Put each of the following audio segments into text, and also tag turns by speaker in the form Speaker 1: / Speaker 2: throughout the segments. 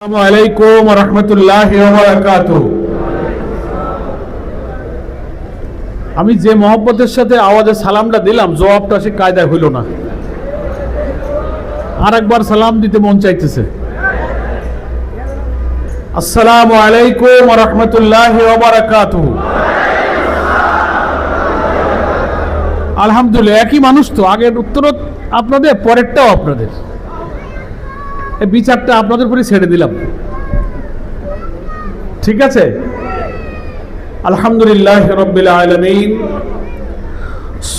Speaker 1: আসসালামু আলাইকুম ওয়া রাহমাতুল্লাহি ওয়া বারাকাতুহু। আমি যে মহব্বতের সাথে আওয়াজে সালামটা দিলাম, জবাবটা সে কায়দায় হইল না। আরেকবার সালাম দিতে মন চাইতেছে। আসসালামু আলাইকুম ওয়া রাহমাতুল্লাহি ওয়া বারাকাতুহু। আলহামদুলিল্লাহ, একই মানুষ তো। আগের উত্তর আপনাদের, পরেরটাও আপনাদের। এই বিচারটা আপনাদের উপরে ছেড়ে দিলাম, ঠিক আছে? আলহামদুলিল্লাহ রাব্বিল আলামিন,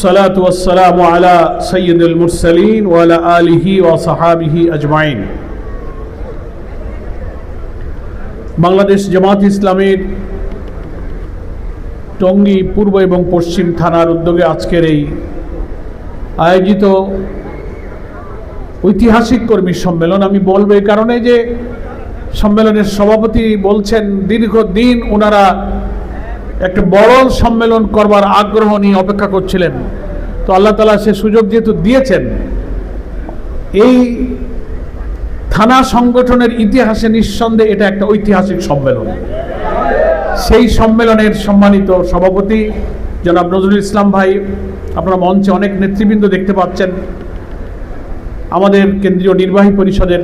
Speaker 1: সালাতু ওয়াসসালামু আলা সাইয়্যিদুল মুরসালিন ওয়া আলা আলিহি ওয়া সাহাবিহি আজমাইন। বাংলাদেশ জামাত ইসলামীর টঙ্গী পূর্ব এবং পশ্চিম থানার উদ্যোগে আজকের এই আয়োজিত ঐতিহাসিক কর্মী সম্মেলন, আমি বলবো এই কারণে যে সম্মেলনের সভাপতি বলছেন দীর্ঘদিন ওনারা একটা বড় সম্মেলন করবার আগ্রহ নিয়ে অপেক্ষা করছিলেন। তো আল্লাহ তাআলা সে সুযোগ যেহেতু দিয়েছেন, এই থানা সংগঠনের ইতিহাসে নিঃসন্দেহে এটা একটা ঐতিহাসিক সম্মেলন। সেই সম্মেলনের সম্মানিত সভাপতি জনাব নজরুল ইসলাম ভাই, আপনারা মঞ্চে অনেক নেতৃবৃন্দ দেখতে পাচ্ছেন। আমাদের কেন্দ্রীয় নির্বাহী পরিষদের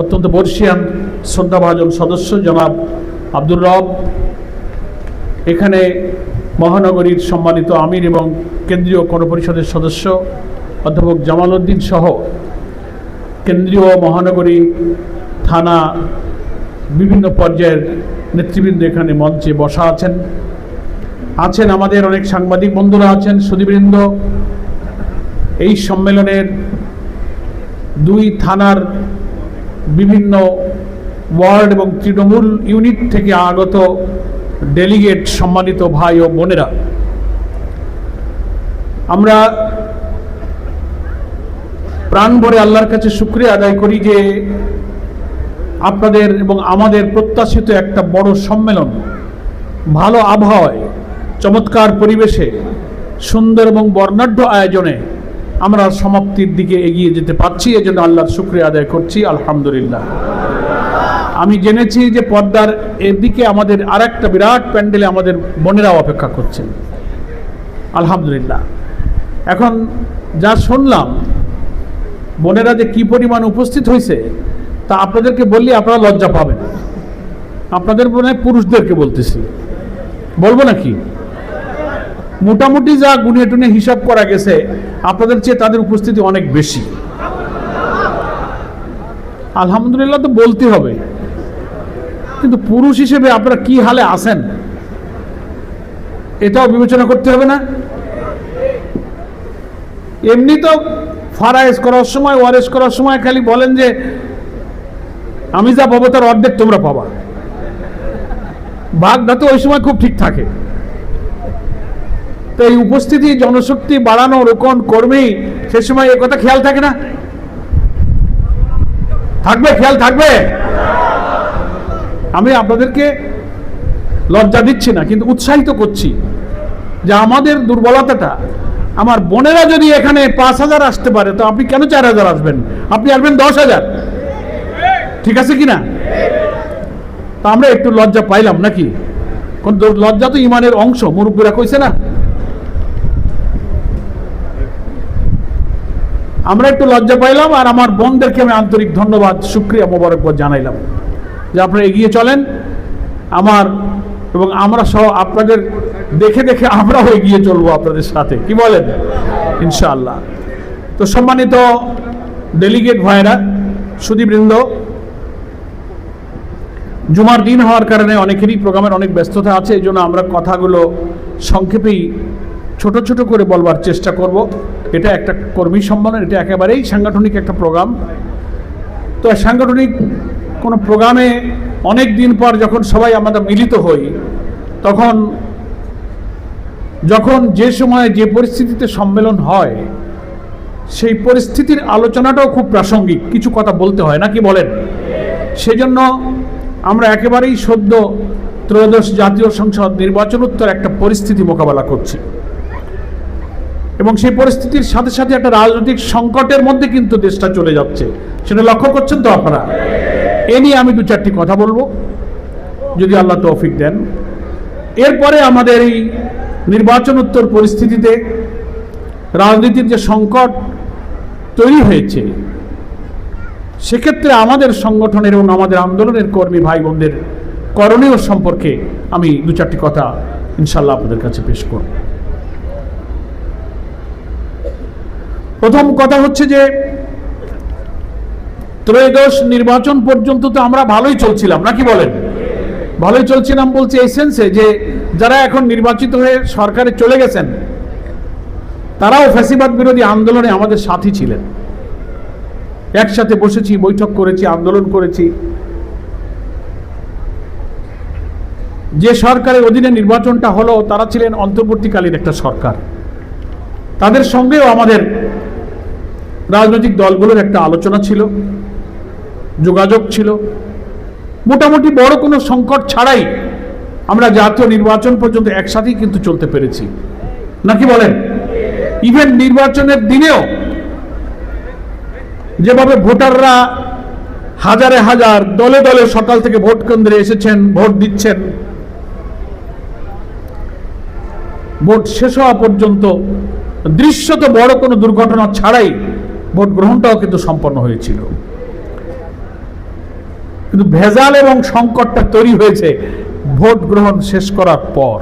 Speaker 1: অত্যন্ত বর্ষিয়ান শ্রদ্ধাভাজন সদস্য জনাব আব্দুর রব, এখানে মহানগরীর সম্মানিত আমির এবং কেন্দ্রীয় গণপরিষদের সদস্য অধ্যাপক জামাল উদ্দিন সহ কেন্দ্রীয় মহানগরী থানা বিভিন্ন পর্যায়ের নেতৃবৃন্দ এখানে মঞ্চে বসা আছেন। আমাদের অনেক সাংবাদিক বন্ধুরা আছেন, সুধীবৃন্দ। এই সম্মেলনের দুই থানার বিভিন্ন ওয়ার্ড এবং তৃণমূল ইউনিট থেকে আগত ডেলিগেট, সম্মানিত ভাই ও বোনেরা, আমরা প্রাণ ভরে আল্লাহর কাছে শুকরিয়া আদায় করি যে আপনাদের এবং আমাদের প্রত্যাশিত একটা বড় সম্মেলন ভালো আবহাওয়ায়, চমৎকার পরিবেশে, সুন্দর এবং বর্ণাঢ্য আয়োজনে আমরা সমাপ্তির দিকে এগিয়ে যেতে পারছি। এজন্য আল্লাহর শুকরিয়া আদায় করছি, আলহামদুলিল্লাহ। আমি জেনেছি যে পর্দার এদিকে আমাদের আরেকটা বিরাট প্যান্ডেলে আমাদের বোনেরাও অপেক্ষা করছেন, আলহামদুলিল্লাহ। এখন যা শুনলাম, বোনেরা যে কি পরিমাণ উপস্থিত হয়েছে তা আপনাদেরকে বললে আপনারা লজ্জা পাবেন। আপনাদের বোনে পুরুষদেরকে বলতেছি, বলবো নাকি? মোটামুটি যা গুনে টুনে হিসাব করা গেছে, আপনাদের চেয়ে তাদের উপস্থিতি অনেক বেশি। আলহামদুলিল্লাহ তো বলতে হবে, কিন্তু পুরুষ হিসেবে আপনারা কি হালে আছেন এটাও বিবেচনা করতে হবে না? এমনি তো ফারায়েজ করার সময়, ওয়ারেজ করার সময় খালি বলেন যে আমি যা পাবো তার অর্ধেক তোমরা পাবা। ভাগটা তো ওই সময় খুব ঠিক থাকে। তো এই উপস্থিতি, জনশক্তি বাড়ানো, রোকন কর্মী, সে সময় এ কথা খেয়াল থাকে না? থাকবে, খেয়াল থাকবে। আমি আপনাদেরকে লজ্জা দিচ্ছি না, কিন্তু উৎসাহিত করছি যে আমাদের দুর্বলতাটা, আমার বোনেরা যদি এখানে ৫,০০০ আসতে পারে তো আপনি কেন ৪,০০০ আসবেন? আপনি আসবেন ১০,০০০। ঠিক আছে কিনা? তা আমরা একটু লজ্জা পাইলাম নাকি? কোন লজ্জা তো ইমানের অংশ, মুরব্বীরা কইছে না? আমরা একটু লজ্জা পাইলাম, আর আমার বোনদেরকে আমি আন্তরিক ধন্যবাদ, শুকরিয়া, মোবারকবাদ জানাইলাম যে আপনারা এগিয়ে চলেন। আমার এবং আমরা সহ আপনাদের দেখে দেখে আমরাও এগিয়ে চলবো আপনাদের সাথে, কি বলেন? ইনশাআল্লাহ। তো সম্মানিত ডেলিগেট ভাইরা, সুধীবৃন্দ, জুমার দিন হওয়ার কারণে অনেকেরই প্রোগ্রামের অনেক ব্যস্ততা আছে, এই জন্য আমরা কথাগুলো সংক্ষেপেই ছোট ছোট করে বলবার চেষ্টা করব। এটা একটা কর্মী সম্মেলন, এটা একেবারেই সাংগঠনিক একটা প্রোগ্রাম। তো সাংগঠনিক কোনো প্রোগ্রামে অনেক দিন পর যখন সবাই আমরা মিলিত হই, যখন যে সময় যে পরিস্থিতিতে সম্মেলন হয়, সেই পরিস্থিতির আলোচনাটাও খুব প্রাসঙ্গিক, কিছু কথা বলতে হয়, নাকি বলেন? সেজন্য আমরা একেবারেই সদ্য ত্রয়োদশ জাতীয় সংসদ নির্বাচনোত্তর একটা পরিস্থিতি মোকাবেলা করছি, এবং সেই পরিস্থিতির সাথে সাথে একটা রাজনৈতিক সংকটের মধ্যে কিন্তু দেশটা চলে যাচ্ছে। সেটা লক্ষ্য করছেন তো আপনারা? এ নিয়ে আমি দু চারটি কথা বলবো যদি আল্লাহ তৌফিক দেন। এরপরে আমাদের এই নির্বাচনোত্তর পরিস্থিতিতে রাজনীতির যে সংকট তৈরি হয়েছে, সেক্ষেত্রে আমাদের সংগঠনের এবং আমাদের আন্দোলনের কর্মী ভাই বোনদের করণীয় সম্পর্কে আমি দু চারটি কথা ইনশাল্লাহ আপনাদের কাছে পেশ করব। প্রথম কথা হচ্ছে যে ত্রয়োদশ নির্বাচন পর্যন্ত তো আমরা ভালোই চলছিলাম, নাকি বলেন? ভালোই চলছিলাম বলছে এই সেন্সে যে যারা এখন নির্বাচিত হয়ে সরকারে চলে গেছেন তারাও ফ্যাসিবাদ বিরোধী আন্দোলনে আমাদের সাথী ছিলেন। একসাথে বসেছি, বৈঠক করেছি, আন্দোলন করেছি। যে সরকারের অধীনে নির্বাচনটা হলো তারা ছিলেন অন্তর্বর্তীকালীন একটা সরকার। তাদের সঙ্গেও আমাদের রাজনৈতিক দলগুলোর একটা আলোচনা ছিল, যোগাযোগ ছিল। মোটামুটি বড় কোনো সংকট ছাড়াই আমরা জাতীয় নির্বাচন পর্যন্ত একসাথেই কিন্তু চলতে পেরেছি, নাকি বলেন? ইভেন নির্বাচনের দিনেও যেভাবে ভোটাররা হাজারে হাজার দলে দলে সকাল থেকে ভোট কেন্দ্রে এসেছেন, ভোট দিচ্ছেন, ভোট শেষ হওয়া পর্যন্ত দৃশ্যত বড় কোনো দুর্ঘটনা ছাড়াই ভোট গ্রহণটাও কিন্তু সম্পন্ন হয়েছিল। কিন্তু ভেজাল এবং সংকটটা তৈরি হয়েছে ভোট গ্রহণ শেষ করার পর,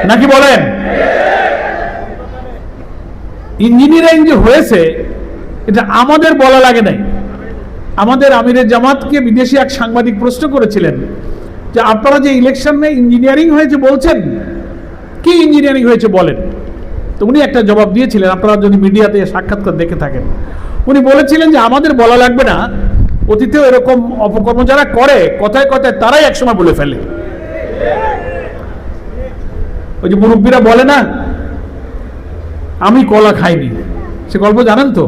Speaker 1: নাকি বলেন? ইঞ্জিনিয়ারিং যে হয়েছে এটা আমাদের বলা লাগে নাই। আমাদের আমিরে জামাতকে বিদেশি এক সাংবাদিক প্রশ্ন করেছিলেন যে আপনারা যে ইলেকশনে ইঞ্জিনিয়ারিং হয়েছে বলছেন, কি ইঞ্জিনিয়ারিং হয়েছে বলেন। তো উনি একটা জবাব দিয়েছিলেন, আপনারা যদি মিডিয়াতে সাক্ষাৎকার দেখে থাকেন, উনি বলেছিলেন যে আমাদের বলা লাগবে না, অতীতেও এরকম অপকর্ম যারা করে কথায় কথায় তারাই একসময় বলে ফেলে। ওই যে মুরব্বীরা বলে না, আমি কলা খাইনি, সে গল্প জানেন তো?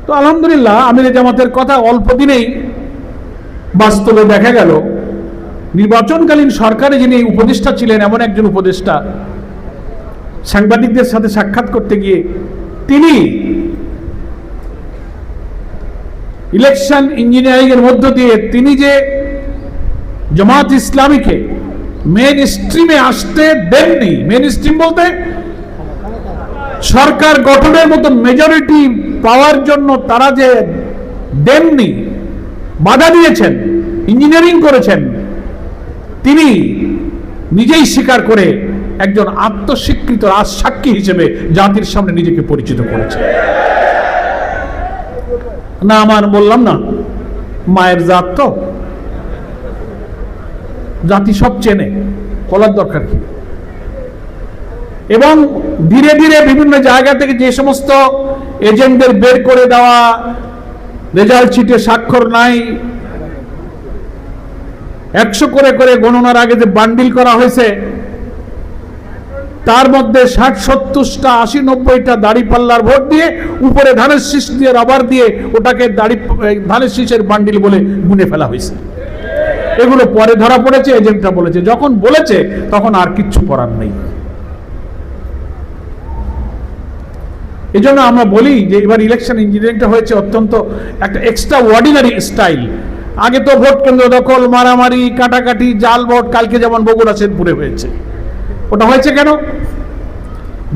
Speaker 1: তো আলহামদুলিল্লাহ আমিরে জামাতের কথা অল্প দিনেই বাস্তবে দেখা গেল। নির্বাচনকালীন সরকারে যিনি উপদেষ্টা ছিলেন, এমন একজন উপদেষ্টা সাংবাদিকদের সাথে সাক্ষাৎ করতে গিয়ে তিনি ইলেকশন ইঞ্জিনিয়ারিং এর মধ্য দিয়ে তিনি যে জামাত ইসলামীকে মেইন স্ট্রিমে আসতে দেননি, মেইন স্ট্রিম বলতে সরকার গঠনের মতো মেজরিটি পাওয়ার জন্য তারা যে দেননি, বাধা দিয়েছেন, ইঞ্জিনিয়ারিং করেছেন, তিনি নিজেই স্বীকার করে একজন আত্মস্বীকৃত রাজসাক্ষী হিসেবে জাতির সামনে নিজেকে পরিচিত করেছেন। না আমার বললাম না, মায়ের জাত তো, জাতি সব চেনে, বলার দরকার কি। এবং ধীরে ধীরে বিভিন্ন জায়গা থেকে যে সমস্ত এজেন্টদের বের করে দেওয়া, রেজাল্ট শিটে স্বাক্ষর নাই, 100 করে করে গণনার আগে যে বান্ডিল করা হয়েছে তার মধ্যে 60-70টা 80-90টা দাড়িপাল্লার ভোট দিয়ে উপরে ধানের শীষ দিয়ে রাবার দিয়ে ওটাকে ধানের শীষের বান্ডিল বলে গুনে ফেলা হয়েছে। এগুলো পরে ধরা পড়েছে, এজেন্টরা বলেছে, যখন বলেছে তখন আর কিচ্ছু করার নেই। এই জন্য আমরা বলি যে এবার ইলেকশন ইঞ্জিনিয়ারিংটা হয়েছে অত্যন্ত একটা এক্সট্রা অর্ডিনারি স্টাইল। আগে তো ভোট কেন্দ্র দখল, মারামারি, কাটাকাটি, জাল ভোট, কালকে যেমন বগুড়া শেরপুরে হয়েছে। ওটা হয়েছে কেন?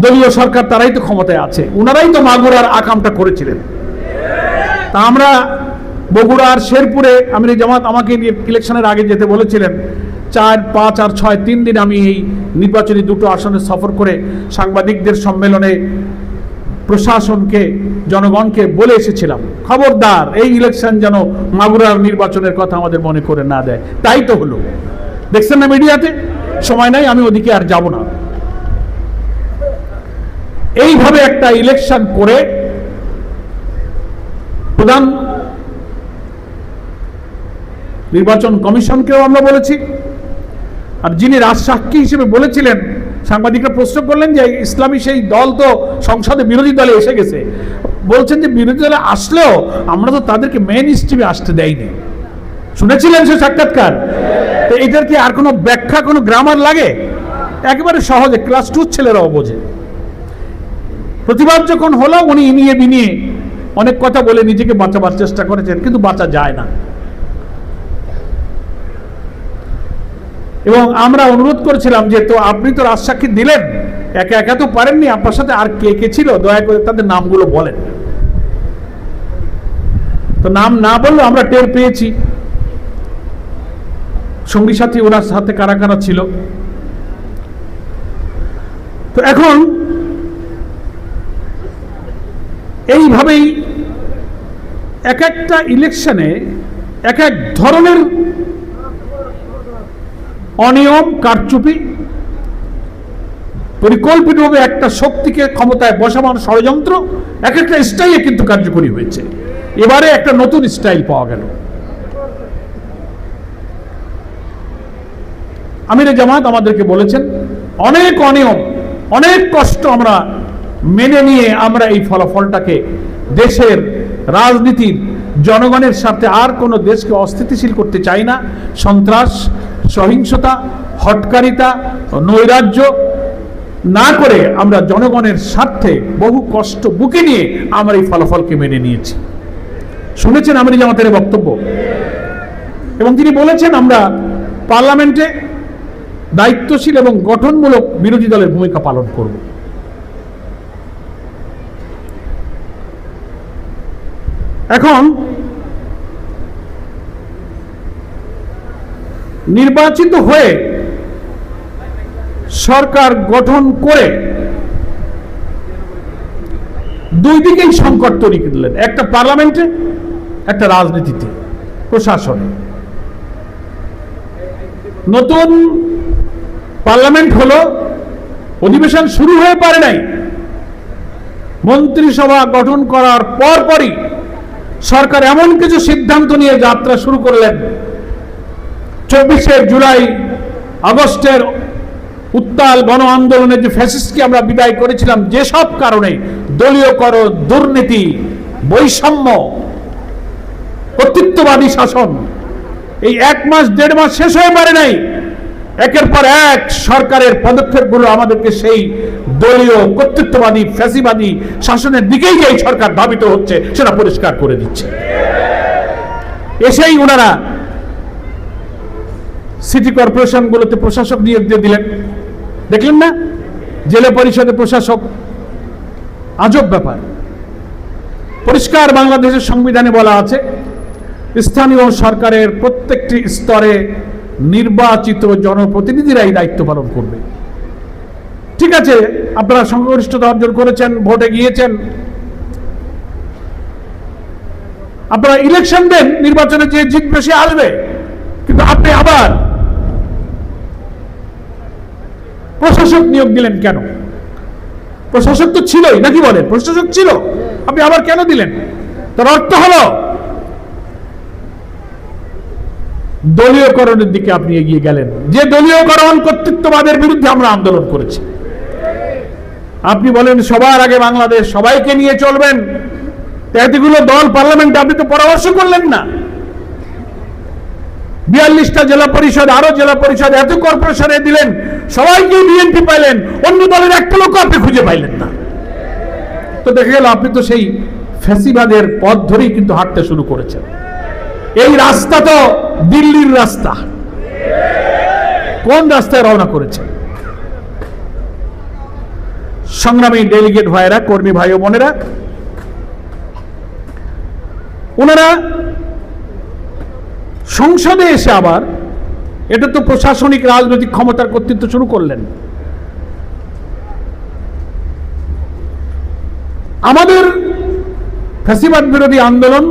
Speaker 1: দলীয় সরকার, তারাই তো ক্ষমতায় আছে, উনারাই তো মাগুরার আকামটা করেছিলেন। তা আমরা বগুড়ার শেরপুরে আমিরে জামাত আমাকে ইলেকশনের আগে যেতে বলেছিলেন। 4, 5 আর 6 3 দিন আমি এই নির্বাচনী দুটো আসনে সফর করে সাংবাদিকদের সম্মেলনে প্রশাসনকে, জনগণকে বলে এসেছিলাম, খবরদার এই ইলেকশন যেন মাগুরার নির্বাচনের কথা আমাদের মনে করে না দেয়। তাই তো হলো, দেখছেন না মিডিয়াতে। সময় নাই, আমি ওদিকে আর যাব না। এইভাবে একটা ইলেকশন করে প্রধান নির্বাচন কমিশনকেও আমরা বলেছি, আর যিনি রাজসাক্ষী হিসেবে বলেছিলেন, সাংবাদিকরা প্রশ্ন করলেন যে ইসলামী সেই দল তো সংসদে বিরোধী দলে এসে গেছে, বলছেন যে বিরোধী দলে আসলেও আমরা তো তাদেরকে মেইন স্ট্রিমে আসতে দেয়নি। শুনেছিলেন সে সাক্ষাৎকার? তো এটার কি আর কোনো ব্যাখ্যা, কোনো গ্রামার লাগে? একেবারে সহজে, ক্লাস 2 ছেলেরাও বোঝে। প্রতিবাদ যখন হলো, উনি ইনিয়ে বিনিয়ে অনেক কথা বলে নিজেকে বাঁচাবার চেষ্টা করেছেন, কিন্তু বাঁচা যায় না। এবং আমরা অনুরোধ করেছিলাম যে তো আপনি তো রাজসাক্ষী দিলেন, একা একা তো পারেননি, আপনার সাথে আর কে কে ছিল দয়া করে তাদের নামগুলো বলেন। তো নাম না বললেও আমরা টের পেয়েছি সঙ্গী সাথী ওনার সাথে কারা কারা ছিল। তো এখন এইভাবেই এক একটা ইলেকশনে এক এক ধরনের অনিয়ম, কারচুপি, পরিকল্পিতভাবে একটা শক্তিকে ক্ষমতায় বসানোর ষড়যন্ত্র এক একটা স্টাইলে কিন্তু কার্যকরী হয়েছে। এবারে একটা নতুন স্টাইল পাওয়া গেল। আমিরে জামাত আমাদেরকে বলেছেন অনেক অনিয়ম, অনেক কষ্ট আমরা মেনে নিয়ে আমরা এই ফলাফলটাকে দেশের রাজনীতির জনগণের সাথে আর কোনো দেশকে অস্থিতিশীল করতে চাই না। সন্ত্রাস, সহিংসতা, হটকারিতা, নৈরাজ্য না করে আমরা জনগণের স্বার্থে বহু কষ্ট বুকে নিয়ে আমরা এই ফলাফলকে মেনে নিয়েছি। শুনেছেন আমিরে জামাতের বক্তব্য, এবং তিনি বলেছেন আমরা পার্লামেন্টে দায়িত্বশীল এবং গঠনমূলক বিরোধী দলের ভূমিকা পালন করব। এখন নির্বাচিত হয়ে সরকার গঠন করে দুই দিকেই সংকট তৈরি করলেন, একটা পার্লামেন্টে, একটা রাজনীতিতে, প্রশাসনে। নতুন পার্লামেন্ট হলো, অধিবেশন শুরু হয়ে পারে নাই, মন্ত্রিসভা গঠন করার পরপরই সরকার এমন কিছু সিদ্ধান্ত নিয়ে যাত্রা শুরু করলেন। 24শে জুলাই আগস্টের উত্তাল গণ আন্দোলনে যে ফ্যাসিস্টকে আমরা বিদায় করেছিলাম, যেসব কারণে দলীয়করণ, দুর্নীতি, বৈষম্য, কর্তৃত্ববাদী শাসন, এই 1 মাস 1.5 মাস শেষ হয়ে পারে নাই, একের পর এক সরকারের পদক্ষেপগুলো আমাদেরকে সেই দলীয় কর্তৃত্ববাদী ফ্যাসিবাদী শাসনের দিকেই যে সরকার ধাবিত হচ্ছে সেটা পরিষ্কার করে দিচ্ছে। এসেই ওনারা সিটি কর্পোরেশনগুলোতে প্রশাসক নিয়োগ দিয়ে দিলেন, দেখলেন না? জেলা পরিষদে প্রশাসক, আজব ব্যাপার। পরিষ্কার বাংলাদেশের সংবিধানে বলা আছে স্থানীয় সরকারের প্রত্যেকটি স্তরে নির্বাচিত জনপ্রতিনিধিরাই দায়িত্ব পালন করবে। ঠিক আছে, আপনারা সংখ্যাগরিষ্ঠতা অর্জন করেছেন, ভোটে গিয়েছেন, আপনারা ইলেকশন দেন, নির্বাচনে যে জিতবে সে আসবে, কিন্তু আপনি আবার প্রশাসক নিয়োগ দিলেন কেন? প্রশাসক তো ছিলই, নাকি বলেন? প্রশাসক ছিল, আপনি আবার কেন দিলেন? তার অর্থ হলো দলীয়করণের দিকে আপনি এগিয়ে গেলেন, যে দলীয়করণ কর্তৃত্ববাদের বিরুদ্ধে আমরা আন্দোলন করেছি। আপনি বলেন সবার আগে বাংলাদেশ, সবাইকে নিয়ে চলবেন, এতগুলো দল পার্লামেন্টে আপনি তো পরামর্শ করলেন না। 42টা জেলা পরিষদ, আরো জেলা পরিষদ, এত কর্পোরেশনে দিলেন, সবাইকে বিএনপি পাইলেন, অন্য দলের একটা লোক আপনি খুঁজে পাইলেন না। তো দেখা গেল আপনি তো সেই ফ্যাসিবাদের পথ ধরেই কিন্তু হাঁটতে শুরু করেছেন। এই রাস্তা তো দিল্লির রাস্তা, কোন রাস্তায় রওনা করেছেন? সংগ্রামী ডেলিগেট ভাইরা, কর্মী ভাই ও বোনেরা, ওনারা সংসদে এসে আবার এটা তো প্রশাসনিক রাজনৈতিক ক্ষমতার কর্তৃত্ব শুরু করলেন। আমাদের ফ্যাসিবাদ বিরোধী আন্দোলন,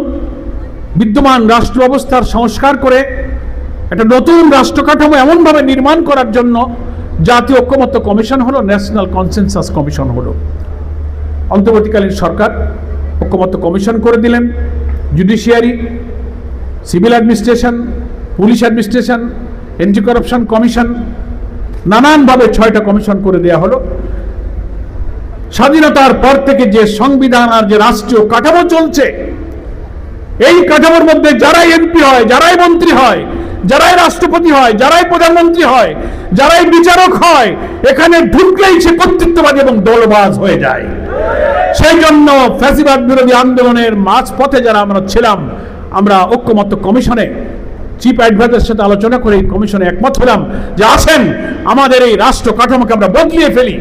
Speaker 1: বিদ্যমান রাষ্ট্র ব্যবস্থার সংস্কার করে একটা নতুন রাষ্ট্র কাঠামো এমনভাবে নির্মাণ করার জন্য জাতীয় ঐক্যমত্য কমিশন হলো, ন্যাশনাল কনসেনসাস কমিশন হলো। অন্তর্বর্তীকালীন সরকার ঐক্যমত্য কমিশন করে দিলেন। Judiciary, civil administration, police administration, anti corruption commission, নানানভাবে 6টা কমিশন করে দেওয়া হলো। স্বাধীনতার পর থেকে যে সংবিধান আর যে রাষ্ট্রীয় কাঠামো চলছে, এই কাঠামোর মধ্যে যারাই এমপি হয়, যারাই মন্ত্রী হয়, যারাই রাষ্ট্রপতি হয়, যারাই প্রধানমন্ত্রী হয়, যারাই বিচারক হয়, এখানে ঢুকলেই সে কর্তৃত্ববাদী এবং দলবাজ হয়ে যায়। সেই জন্য ফ্যাসিবাদ বিরোধী আন্দোলনের মাঝপথে যারা আমরা ছিলাম, আমরা ঐক্যমত্য কমিশনে চিফ অ্যাডভাইজারের সাথে আলোচনা করে এই কমিশনে একমত হলাম যে আসেন আমাদের এই রাষ্ট্র কাঠামোকে আমরা বদলিয়ে ফেলি।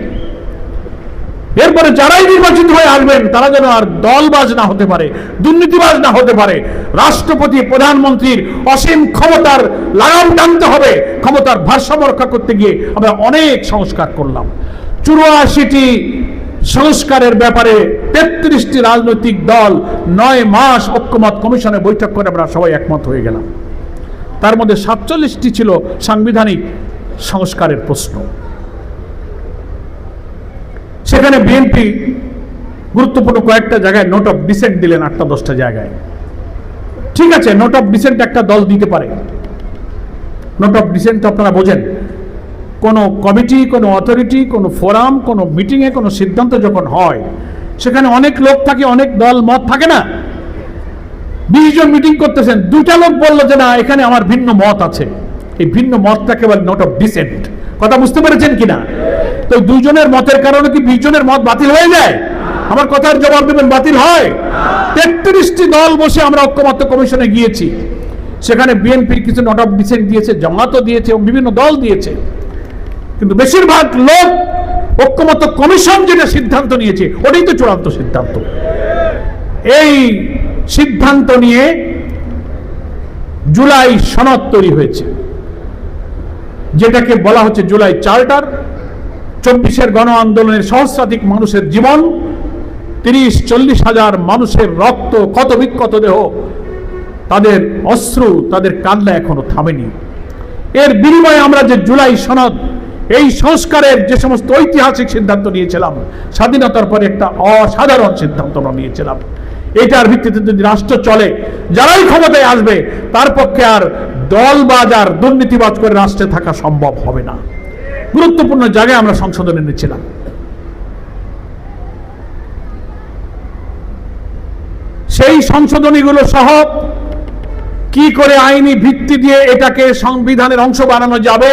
Speaker 1: এরপরে যারাই নির্বাচিত হয়ে আসবেন তারা যেন আর দলবাজ না হতে পারে, দুর্নীতিবাজ না হতে পারে। রাষ্ট্রপতি প্রধানমন্ত্রীর অসীম ক্ষমতার লাগাম টানতে হবে। ক্ষমতার ভারসাম্য রক্ষা করতে গিয়ে আমরা অনেক সংস্কার করলাম। 84টি সংস্কারের ব্যাপারে 33টি রাজনৈতিক দল 9 মাস ঐক্যমত কমিশনে বৈঠক করে আমরা সবাই একমত হয়ে গেলাম। তার মধ্যে 47টি ছিল সাংবিধানিক সংস্কারের প্রশ্ন। সেখানে বিএনপি গুরুত্বপূর্ণ কয়েকটা জায়গায় নোট অফ ডিসেন্ট দিলেন, 8-10টা জায়গায়। ঠিক আছে, নোট অফ ডিসেন্ট একটা দল দিতে পারে। নোট অফ ডিসেন্ট আপনারা বোঝেন, কোনো কমিটি, কোনো অথরিটি, কোনো ফোরাম, কোনো মিটিংয়ে কোনো সিদ্ধান্ত যখন হয় সেখানে অনেক লোক থাকে, অনেক দল মত থাকে না। 20 জন মিটিং করতেছেন, 2টা লোক বললো যে না এখানে আমার ভিন্ন মত আছে। এই ভিন্ন মতটাকে বলে নোট অফ ডিসেন্ট। কথা বুঝতে পেরেছেন কিনা? তো 2 জনের মতের কারণে কি 20 জনের মত বাতিল হয়ে যায়? আমার কথার জবাব দেবেন, বাতিল হয়? 33টি দল বসে আমরা ঐক্যমত্য কমিশনে গিয়েছি। সেখানে বিএনপির কিছু নোট অফ ডিসেন্ট দিয়েছে, জামাতও দিয়েছে এবং বিভিন্ন দল দিয়েছে। কিন্তু বেশিরভাগ লোক ঐক্যমত্য কমিশন যেটা সিদ্ধান্ত নিয়েছে ওটাই তো চূড়ান্ত সিদ্ধান্ত। এই সিদ্ধান্ত নিয়ে জুলাই সনদ তৈরি হয়েছে, যেটাকে বলা হচ্ছে জুলাই চার্টার। 24-এর গণ আন্দোলনের সহস্রাধিক মানুষের জীবন, 30-40 হাজার মানুষের রক্ত, ক্ষত বিক্ষত দেহ, তাদের অশ্রু, তাদের কান্না এখনো থামেনি। এর বিনিময়ে আমরা যে জুলাই সনদ, এই সংস্কারের যে সমস্ত ঐতিহাসিক সিদ্ধান্ত নিয়েছিলাম, স্বাধীনতার পরে একটা অসাধারণ সিদ্ধান্ত আমরা নিয়েছিলাম। এটার ভিত্তিতে যদি রাষ্ট্র চলে, যারাই ক্ষমতায় আসবে তার পক্ষে আর দলবাজ আর দুর্নীতিবাজ করে রাষ্ট্রে থাকা সম্ভব হবে না। গুরুত্বপূর্ণ জায়গায় আমরা সংশোধন এনেছিলাম। সেই সংশোধনীগুলো সহ কি করে আইনি ভিত্তি দিয়ে এটাকে সংবিধানের অংশ বানানো যাবে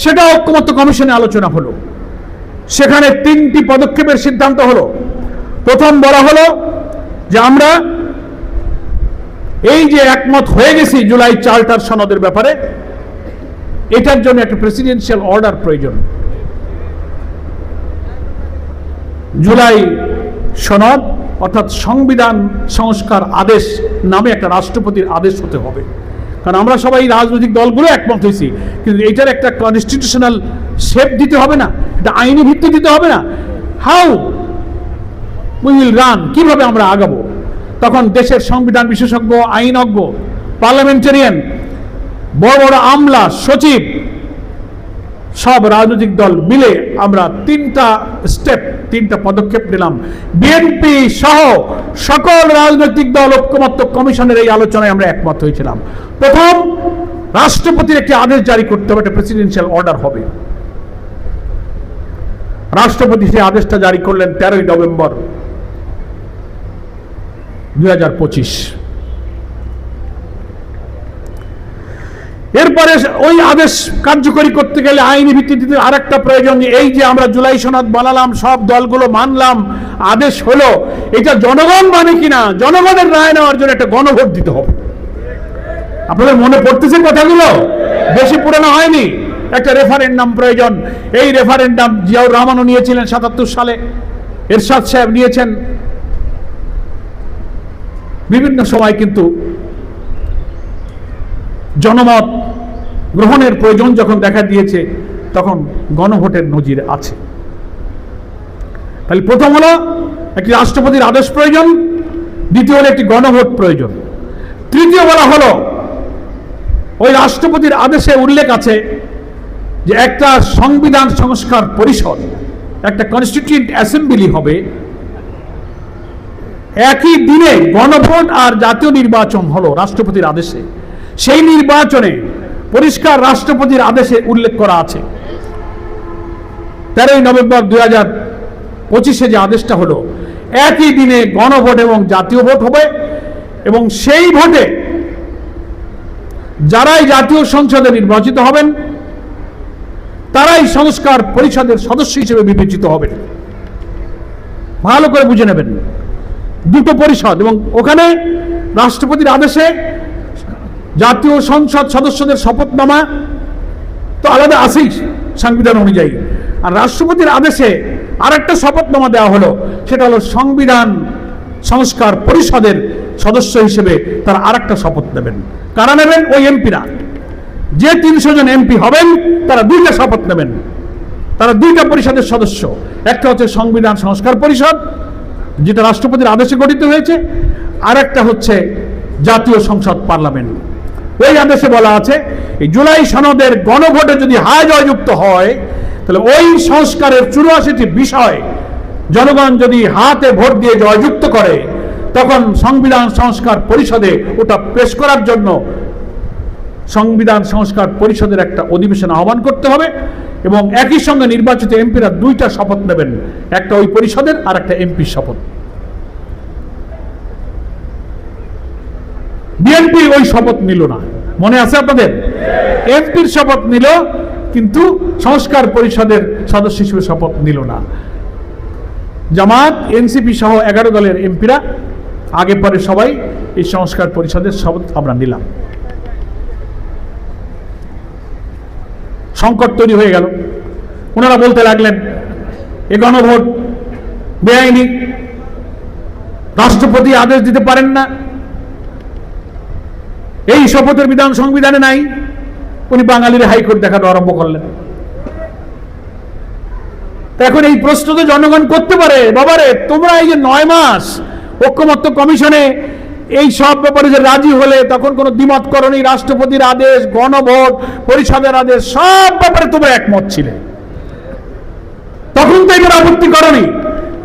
Speaker 1: সেটা ঐক্যমত্য কমিশনে আলোচনা হলো। সেখানে 3টি পদক্ষেপের সিদ্ধান্ত হলো। প্রথম বলা হলো যে আমরা এই যে একমত হয়ে গেছি জুলাই চার্টার সনদের ব্যাপারে, এটার জন্য একটা প্রেসিডেন্সিয়াল অর্ডার প্রয়োজন। জুলাই সনদ অর্থাৎ সংবিধান সংস্কার আদেশ নামে একটা রাষ্ট্রপতির আদেশ হতে হবে। কারণ আমরা সবাই রাজনৈতিক দলগুলো একমত হয়েছি, কিন্তু এটার একটা কনস্টিটিউশনাল শেপ দিতে হবে না, এটা আইনি ভিত্তি দিতে হবে না। হাউ উই উইল রান, কিভাবে আমরা আগাবো? তখন দেশের সংবিধান বিশেষজ্ঞ, আইনজ্ঞ, পার্লামেন্টারিয়ান, বড় বড় আমলা, সচিব, সব রাজনৈতিক দল মিলে আমরা 3টা পদক্ষেপ নিলাম। বিএনপি সহ সকল রাজনৈতিক দল ঐক্যমত্য কমিশনের এই আলোচনায় আমরা একমত হয়েছিলাম। প্রথম, রাষ্ট্রপতির একটি আদেশ জারি করতে হবে, একটা প্রেসিডেন্সিয়াল অর্ডার হবে। রাষ্ট্রপতি সেই আদেশটা জারি করলেন 13ই নভেম্বর 2025। এরপরে ওই আদেশ কার্যকরী করতে গেলে আইনি ভিত্তিতে আরেকটা প্রয়োজন। এই যে আমরা জুলাই সনদ বানালাম, সব দলগুলো মানলাম, আদেশ হলো, এটা জনগণ মানে কিনা, জনগণের রায় নেওয়ার জন্য একটা গণভোট দিতে হবে। আপনাদের মনে পড়তেছে কথাগুলো? বেশি পুরানো হয়নি। একটা রেফারেন্ডাম প্রয়োজন। এই রেফারেন্ডাম জিয়াউর রহমানও নিয়েছিলেন 77 সালে, এরশাদ সাহেব নিয়েছেন। বিভিন্ন সময় কিন্তু জনমত গ্রহণের প্রয়োজন যখন দেখা দিয়েছে তখন গণভোটের নজির আছে। তাহলে প্রথম হলো একটি রাষ্ট্রপতির আদেশ প্রয়োজন, দ্বিতীয় হলো একটি গণভোট প্রয়োজন। তৃতীয় বলা হলো ওই রাষ্ট্রপতির আদেশে উল্লেখ আছে যে একটা সংবিধান সংস্কার পরিষদ, একটা কনস্টিটিউয়েন্ট অ্যাসেম্বলি হবে। একই দিনে গণভোট আর জাতীয় নির্বাচন হলো রাষ্ট্রপতির আদেশে। সেই নির্বাচনে পরিষ্কার রাষ্ট্রপতির আদেশে উল্লেখ করা আছে 13ই নভেম্বর 2025 যে আদেশটা হলো, একই দিনে গণভোট এবং জাতীয় ভোট হবে এবং সেই ভোটে যারাই জাতীয় সংসদে নির্বাচিত হবেন তারাই সংস্কার পরিষদের সদস্য হিসেবে বিবেচিত হবেন। ভালো করে বুঝে নেবেন, দুটো পরিষদ, এবং ওখানে রাষ্ট্রপতির আদেশে জাতীয় সংসদ সদস্যদের শপথনামা তো আলাদা আছেই সংবিধান অনুযায়ী, আর রাষ্ট্রপতির আদেশে আরেকটা শপথনামা দেওয়া হলো, সেটা হলো সংবিধান সংস্কার পরিষদের সদস্য হিসেবে তারা আরেকটা শপথ নেবেন। কারা নেবেন? ওই এমপিরা, যে 300 জন এমপি হবেন তারা দুইটা শপথ নেবেন, তারা দুইটা পরিষদের সদস্য। একটা হচ্ছে সংবিধান সংস্কার পরিষদ, যেটা রাষ্ট্রপতির আদেশে গঠিত হয়েছে, আর একটা হচ্ছে জাতীয় সংসদ পার্লামেন্ট। ওই আদেশে বলা আছে এই জুলাই সনদের গণভোটে যদি হায় জয়যুক্ত হয়, তাহলে ওই সংস্কারের 84টি বিষয় জনগণ যদি হাতে ভোট দিয়ে জয়যুক্ত করে, তখন সংবিধান সংস্কার পরিষদে ওটা পেশ করার জন্য সংবিধান সংস্কার পরিষদের একটা অধিবেশন আহ্বান করতে হবে, এবং একই সঙ্গে নির্বাচিত এমপিরা দুইটা শপথ নেবেন, একটা ওই পরিষদের আর একটা এমপির শপথ। বিএনপি ওই শপথ নিল না, মনে আছে আপনাদের? এমপির শপথ নিল, কিন্তু সংস্কার পরিষদের সদস্য হিসেবে শপথ নিল না। জামাত, এনসিপি সহ 11 দলের এমপিরা আগে পরে সবাই এই সংস্কার পরিষদের শপথ আমরা নিলাম। সংকট তৈরি হয়ে গেল। ওনারা বলতে লাগলেন এ গণভোট বেআইনি, রাষ্ট্রপতি আদেশ দিতে পারেন না, এই শপথের বিধান সংবিধানে নাই। উনি বাঙালির হাইকোর্ট দেখানো আরম্ভ করলেন। এখন এই প্রশ্ন তো জনগণ করতে পারে, বাবারে তোমরা এই যে 9 মাস ঐক্যমত্য কমিশনে এই সব ব্যাপারে যে রাজি হলে, তখন কোনো দ্বিমত করনি, রাষ্ট্রপতির আদেশ, গণভোট, পরিষদের আদেশ, সব ব্যাপারে তোমরা একমত ছিলে, তখন তো এবার আপত্তি করনি।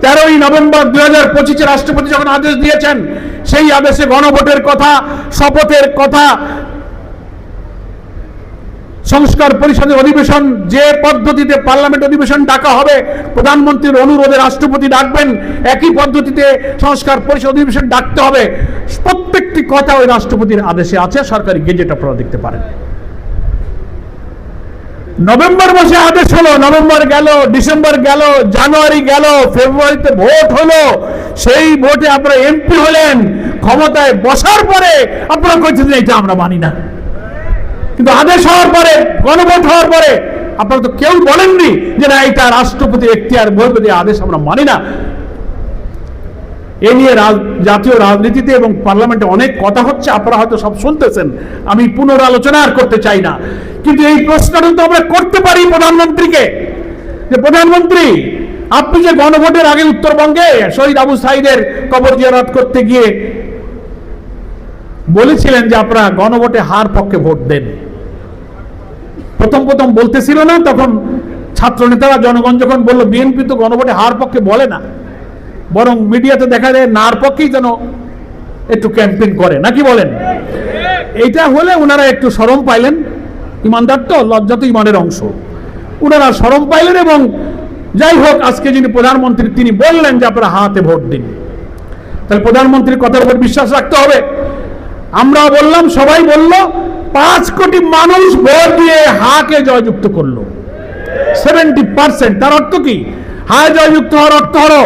Speaker 1: 13ই নভেম্বর 2025 রাষ্ট্রপতি যখন আদেশ দিয়েছেন, সেই আদেশে গণভোটের কথা, শপথের কথা, সংস্কার পরিষদের অধিবেশন যে পদ্ধতিতে পার্লামেন্ট অধিবেশন ডাকা হবে, প্রধানমন্ত্রীর অনুরোধে রাষ্ট্রপতি ডাকবেন, একই পদ্ধতিতে সংস্কার পরিষদ অধিবেশন ডাকতে হবে, প্রত্যেকটি কথা ওই রাষ্ট্রপতির আদেশে আছে, সরকারি গেজেট আপনারা দেখতে পারেন। নভেম্বর মাসে আদেশ হলো, নভেম্বর গেল, ডিসেম্বর গেল, জানুয়ারি গেল, ফেব্রুয়ারিতে ভোট হলো, সেই ভোটে আপনারা এমপি হলেন, ক্ষমতায় বসার পরে আপনারা কইছেন যে এটা আমরা মানি না। কিন্তু আদেশ হওয়ার পরে, গণভোট হওয়ার পরে আপনারা তো কেউ বলেননি যে না এটা রাষ্ট্রপতি এখতিয়ার, বলবে যে আদেশ আমরা মানি না। এ নিয়ে জাতীয় রাজনীতিতে এবং পার্লামেন্টে অনেক কথা হচ্ছে, আপনারা হয়তো সব শুনতেছেন, আমি পুনরালোচনা আর করতে চাই না। কিন্তু এই প্রশ্নটা তো আমরা করতে পারি প্রধানমন্ত্রীকে, যে প্রধানমন্ত্রী আপনি যে গণভোটের আগে উত্তরবঙ্গে শহীদ আবু সাঈদের কবর জিয়ারত করতে গিয়ে বলেছিলেন যে আপনারা গণভোটে হার পক্ষে ভোট দেন, প্রথম প্রথম বলতেছিল না, তখন ছাত্র নেতারা, জনগণ যখন বলল বিএনপি তো গণভোটে হার পক্ষে বলে না, বরং মিডিয়াতে দেখা যায় নার পক্ষেই যেন একটু ক্যাম্পেইন করে, নাকি বলেন? এইটা হলে ওনারা একটু শরম পাইলেন, ইমানদার তো, লজ্জা তো ইমানের অংশ, ওনারা শরম পাইলেন। এবং যাই হোক, আজকে যিনি প্রধানমন্ত্রী তিনি বললেন যে আপনারা হাতে ভোট দিন, তাহলে প্রধানমন্ত্রীর কথার উপর বিশ্বাস রাখতে হবে। আমরা বললাম, সবাই বলল, 5 কোটি মানুষ ভোট দিয়ে হাকে জয়যুক্ত করলো, 70%। তার অর্থ কি? হায় জয়যুক্ত হওয়ার অর্থ হলো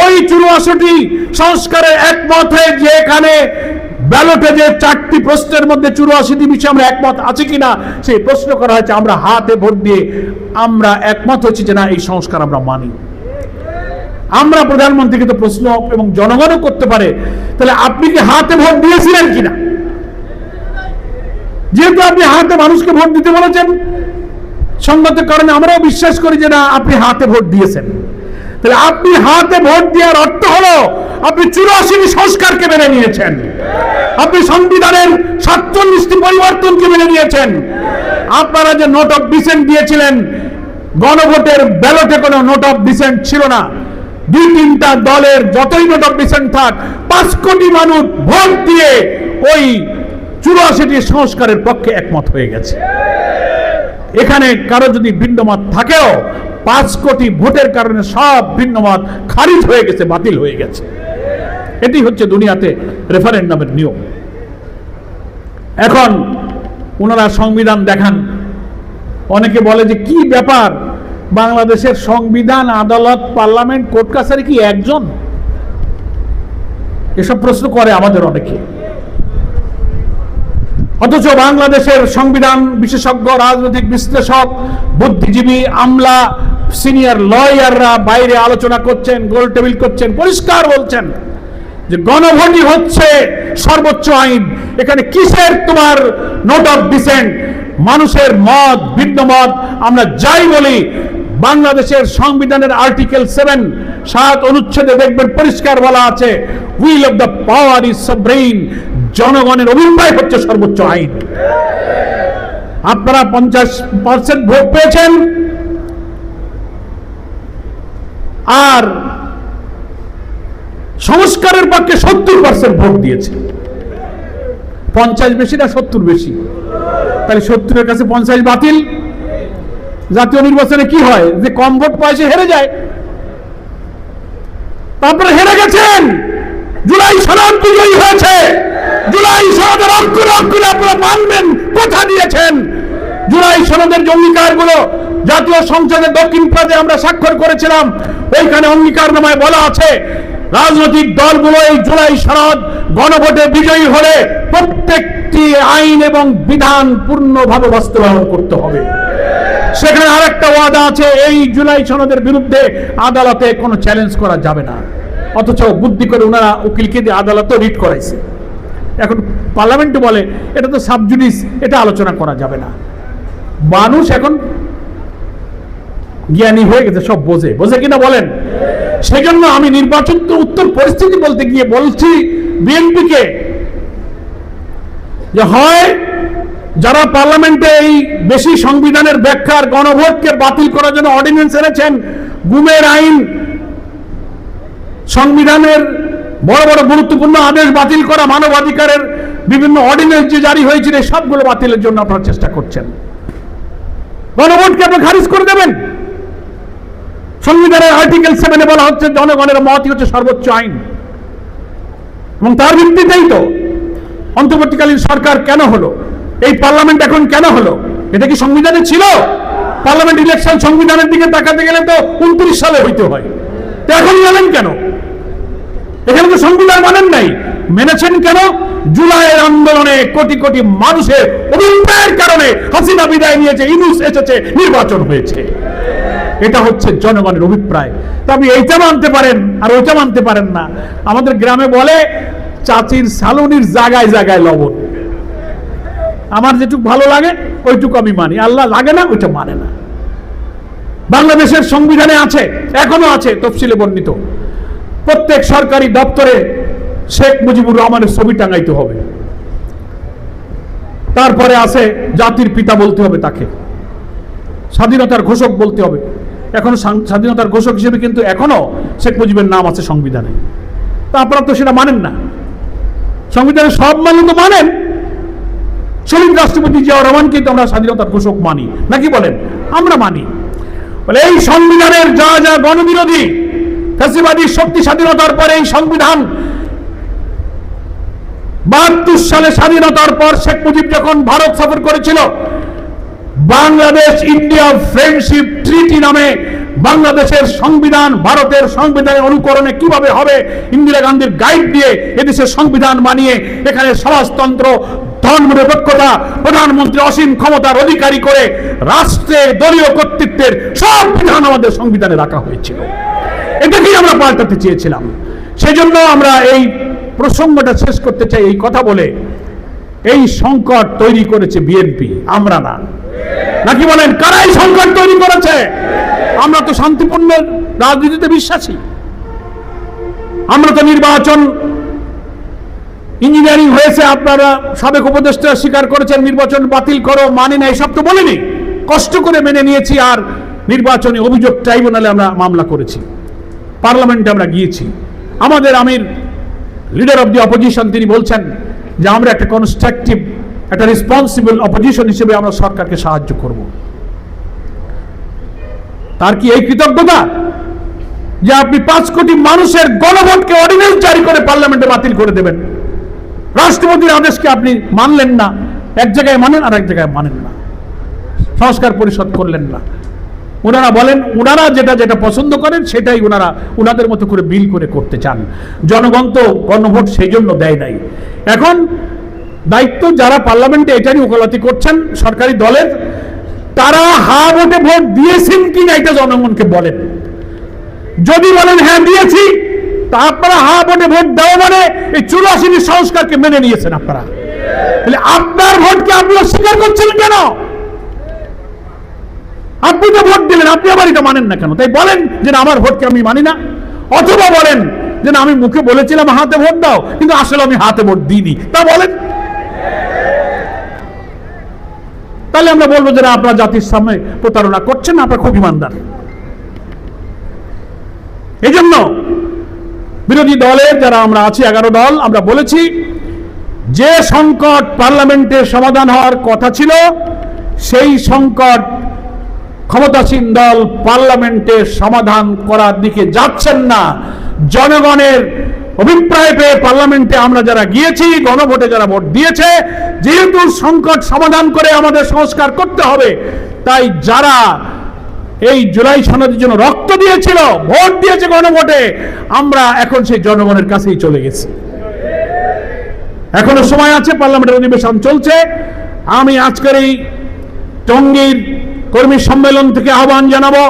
Speaker 1: ওই 84টি সংস্কারের একমত হয়ে, যেখানে ব্যালটে যে 4টি প্রশ্নের মধ্যে 84টি বিষয়ে আমরা একমত আছি কিনা সেই প্রশ্ন করা হয়েছে, আমরা হাতে ভোট দিয়ে আমরা একমত হচ্ছি যে না এই সংস্কার আমরা মানি। আমরা প্রধানমন্ত্রীকে তো প্রশ্ন, এবং জনগণও করতে পারে, তাহলে আপনি কি হাতে ভোট দিয়েছিলেন কিনা? যেহেতু আপনি হাতে মানুষকে ভোট দিতে বলেছেন, সঙ্গত কারণে আমরাও বিশ্বাস করি যে না আপনি হাতে ভোট দিয়েছেন। তাহলে আপনি হাতে ভোট দেওয়ার অর্থ হলো আপনি 84টি সংস্কারকে মেনে নিয়েছেন, আপনি সংবিধানের 47টি পরিবর্তনকে মেনে নিয়েছেন। আপনারা যে নোট অফ ডিসেন্ট দিয়েছিলেন, গণভোটের ব্যালটে কোনো নোট অফ ডিসেন্ট ছিল না। 2-3টা দলের যতই নোট অফ ডিসেন্ট থাক, 5 কোটি মানুষ ভোট দিয়ে ওই 84টি সংস্কারের পক্ষে একমত হয়ে গেছে। এখানে কারো যদি ভিন্নমত থাকেও, 5 কোটি ভোটের কারণে সব ভিন্নমত খারিজ হয়ে গেছে, বাতিল হয়ে গেছে। এটি হচ্ছে দুনিয়াতে রেফারেন্ডামের নিয়ম। এখন ওনারা সংবিধান দেখান, অনেকে বলে যে কি ব্যাপার, বাংলাদেশের সংবিধান, আদালত, পার্লামেন্ট, কোর্ট কাছারি কি একজন? এসব প্রশ্ন করে আমাদের অনেকে। অথচ বাংলাদেশের সংবিধান বিশেষজ্ঞ, রাজনৈতিক বিশ্লেষক, বুদ্ধিজীবী, আমলা, সিনিয়র লয়াররা বাইরে আলোচনা করছেন, গোল টেবিল করছেন, পরিষ্কার বলছেন যে গণভোটই হচ্ছে সর্বোচ্চ আইন। এখানে কিসের তোমার নোট অফ ডিসেন্ট, মানুষের মত, ভিন্ন মত, আমরা যাই বলি, বাংলাদেশের সংবিধানের আর্টিকেল 7 অনুচ্ছেদে দেখবেন পরিষ্কার বলা আছে, will of the power is sovereign, জনগণের অভিপ্রায় হচ্ছে সর্বোচ্চ আইন। আপনারা 50% ভোট পেয়েছেন, আর সংস্কারের পক্ষে 70% ভোট দিয়েছে। 50 বেশি না 70 বেশি? তাহলে 70-এর কাছে 50 বাতিল। জাতীয় নির্বাচনে কি হয়, যে কম ভোট পায় সে হেরে যায়। তারপরে হেরে গেছেন, জুলাই সনদ বিজয়ী হয়েছে। জুলাই সনদের অক্ষরে অক্ষরে আপনারা মানবেন, কথা দিয়েছেন। জুলাই সনদের যে অঙ্গীকারগুলো জাতীয় সংসদের দক্ষিণ প্লাজে আমরা স্বাক্ষর করেছিলাম, ওইখানে অঙ্গীকারনামায় বলা আছে রাজনৈতিক দলগুলো এই জুলাই সনদ গণভোটে বিজয়ী হলে প্রত্যেকটি আইন এবং বিধান পূর্ণভাবে বাস্তবায়ন করতে হবে। সেখানে আরেকটা ওয়াদা আছে, এই জুলাই সনদের বিরুদ্ধে আদালতে কোনো চ্যালেঞ্জ করা যাবে না। অথচ বুদ্ধি করে ওনারা উকিলকে দিয়ে আদালতে রিট করাইছে। এখন পার্লামেন্টে বলে এটা তো সাবজুডিস, এটা আলোচনা করা যাবে না। মানুষ এখন জ্ঞানী হয়ে গেছে, সব বোঝে কিনা বলেন? সেই জন্য আমি নির্বাচন তো উত্তর পরিস্থিতি বলতে গিয়ে বলছি বিএনপিকে যে হয় যারা পার্লামেন্টে এই বেশি সংবিধানের ব্যাখ্যার গণভোটকে বাতিল করার জন্য অর্ডিন্যান্স এনেছেন, গুমের আইন, সংবিধানের বড় বড় গুরুত্বপূর্ণ আদেশ বাতিল করা, মানবাধিকারের বিভিন্ন অর্ডিন্যান্স যে জারি হয়েছিল, সবগুলো বাতিলের জন্য আপনারা চেষ্টা করছেন। গণভোটকে আপনি খারিজ করে দেবেন। সংবিধানের আর্টিকেল 7 বলা হচ্ছে জনগণের মতই হচ্ছে সর্বোচ্চ আইন, এবং তার ভিত্তিতেই তো অন্তর্বর্তীকালীন সরকার কেন হলো, এই পার্লামেন্ট এখন কেন হলো? এটা কি সংবিধানে ছিল? পার্লামেন্ট ইলেকশন সংবিধানের দিকে তাকাতে গেলে তো 29 সালে হইতে হয়, তো এখন জানেন কেন? এখানে তো সংবিধান মানেন নাই। মেনেছেন কেন? জুলাইয়ের আন্দোলনে কোটি কোটি মানুষের অভিপ্রায়ের কারণে হাসিনা বিদায় নিয়েছে, ইউনূস এসেছে, নির্বাচন হয়েছে। এটা হচ্ছে জনগণের অভিপ্রায়। তো আপনি এইটা মানতে পারেন আর ওইটা মানতে পারেন না। আমাদের গ্রামে বলে চাচির সালুনির জায়গায় জায়গায় লবণ। আমার যেটুকু ভালো লাগে ওইটুকু আমি মানি, আল্লাহ লাগে না ওইটা মানে না। বাংলাদেশের সংবিধানে আছে, এখনো আছে, তফসিলে বর্ণিত, প্রত্যেক সরকারি দপ্তরে শেখ মুজিবুর রহমানের ছবি টাঙাইতে হবে। তারপরে আছে জাতির পিতা বলতে হবে তাকে, স্বাধীনতার ঘোষক বলতে হবে। এখনো স্বাধীনতার ঘোষক হিসেবে কিন্তু এখনো শেখ মুজিবের নাম আছে সংবিধানে। তা আপনারা তো সেটা মানেন না। সংবিধানে সব মানে তো মানেন, শহীদ রাষ্ট্রপতি জিয়াউর রহমানকে তো আমরা স্বাধীনতার ঘোষক মানি নাকি বলেন? আমরা মানি। বলে এই সংবিধানের যা যা গণবিরোধী ফ্যাসিবাদী শক্তি স্বাধীনতার পরে এই সংবিধান 72 সালে স্বাধীনতার পর শেখ মুজিব যখন ভারত সফর করেছিল, বাংলাদেশ ইন্ডিয়া ফ্রেন্ডশিপ ট্রিটি নামে বাংলাদেশের সংবিধান ভারতের সংবিধানের অনুকরণে কিভাবে হবে ইন্দিরা গান্ধীর গাইড দিয়ে এদেশের সংবিধান বানিয়ে এখানে সমাজতন্ত্র, ধর্মনিরপেক্ষতা, প্রধানমন্ত্রী অসীম ক্ষমতার অধিকারী করে রাষ্ট্রের দলীয় কর্তৃত্বের সব বিধান আমাদের সংবিধানে রাখা হয়েছিল। এটাকেই আমরা পাল্টাতে চেয়েছিলাম। সেজন্য আমরা এই প্রসঙ্গটা শেষ করতে চাই এই কথা বলে, এই সংকট তৈরি করেছে বিএনপি, আমরা না, নাকি বলেন? কারা এই সংকট তৈরি করেছে? আমরা তো শান্তিপূর্ণ রাজনীতিতে বিশ্বাসী। আমরা তো নির্বাচন ইঞ্জিনিয়ারিং হয়েছে, আপনারা সাবেক উপদেষ্টা স্বীকার করেছেন নির্বাচন বাতিল করো, মানি না, এসব তো বলিনি। কষ্ট করে মেনে নিয়েছি, আর নির্বাচনী অভিযোগ ট্রাইব্যুনালে আমরা মামলা করেছি, পার্লামেন্টে আমরা গিয়েছি। আমাদের আমির, লিডার অফ দি অপোজিশন, তিনি বলছেন যে আমরা একটা কনস্ট্রাকটিভ, একটা রেসপন্সিবল অপোজিশন হিসেবে আমরা সরকারকে সাহায্য করব। তার কি এই কৃতজ্ঞতা যে আপনি 5 কোটি মানুষের গণভোটকে অর্ডিন্যান্স জারি করে পার্লামেন্টে বাতিল করে দেবেন? রাষ্ট্রপতির আদেশকে আপনি মানলেন না, এক জায়গায় মানেন আর এক জায়গায় মানেন না, সংস্কার পরিষদ করলেন না। ওনারা বলেন ওনারা যেটা যেটা পছন্দ করেন সেটাই ওনারা ওনাদের মতো করে বিল করে করতে চান। জনগণ তো গণভোট সেই জন্য দেয় নাই। এখন দায়িত্ব যারা পার্লামেন্টে এটারই ওকালতি করছেন সরকারি দলের, তারা হা ভোটে ভোট দিয়েছেন কিনা এটা জনগণকে বলেন। যদি বলেন হ্যাঁ দিয়েছি, তা আপনারা হা ভোটে ভোট দেওয়া মানে এই 84 সংস্কারকে মেনে নিয়েছেন আপনারা। তাহলে আপনার ভোটকে আপনি অস্বীকার করছেন কেন? আপনি তো ভোট দিলেন, আপনি আবার এটা মানেন না কেন? তাই বলেন যে আমার ভোটকে আমি মানি না, অথবা বলেন যে আমি মুখে বলেছিলাম হাতে ভোট দাও, কিন্তু আসলে আমি হাতে ভোট দিইনি, তা বলেন। তাহলে আমরা বলবো যে আপনারা জাতির সামনে প্রতারণা করছেন, আপনারা খুব ইমানদার। এই জন্য বিরোধী দলের যারা আমরা আছি 11 দল, আমরা বলেছি যে সংকট পার্লামেন্টের সমাধান হওয়ার কথা ছিল, সেই সংকট ক্ষমতাসীন দল পার্লামেন্টে সমাধান করার দিকে যাচ্ছেন না। জনগণের অভিপ্রায় পেয়ে পার্লামেন্টে আমরা যারা গিয়েছি, গণভোটে যারা ভোট দিয়েছে, যেহেতু সংকট সমাধান করে আমাদের সংস্কার করতে হবে, তাই যারা এই জুলাই সনদের জন্য রক্ত দিয়েছিল, ভোট দিয়েছে গণভোটে, আমরা এখন সেই জনগণের কাছেই চলে গেছি। এখনো সময় আছে, পার্লামেন্টের অধিবেশন চলছে। আমি আজকের এই টঙ্গীর কর্মী সম্মেলন থেকে আহ্বান জানাবো,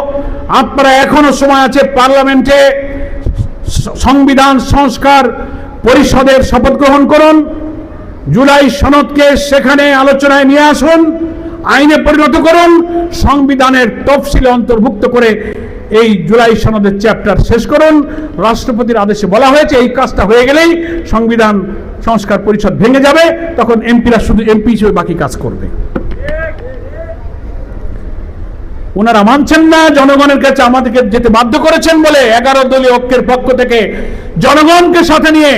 Speaker 1: আপনারা এখনো সময় আছে, পার্লামেন্টে সংবিধান সংস্কার পরিষদের শপথ গ্রহণ করুন, জুলাই সনদকে সেখানে আলোচনায় নিয়ে আসুন, আইনে পরিণত করুন, সংবিধানের তফসিলে অন্তর্ভুক্ত করে এই জুলাই সনদের চ্যাপ্টার শেষ করুন। রাষ্ট্রপতির আদেশে বলা হয়েছে এই কাজটা হয়ে গেলেই সংবিধান সংস্কার পরিষদ ভেঙে যাবে, তখন এমপিরা শুধু এমপি হিসেবে বাকি কাজ করবে। ওনারা মানছেন না, জনগণের কাছে আমাদেরকে যেতে বাধ্য করেছেন বলে 11 দলীয় ঐক্যের পক্ষ থেকে জনগণকে সাথে নিয়ে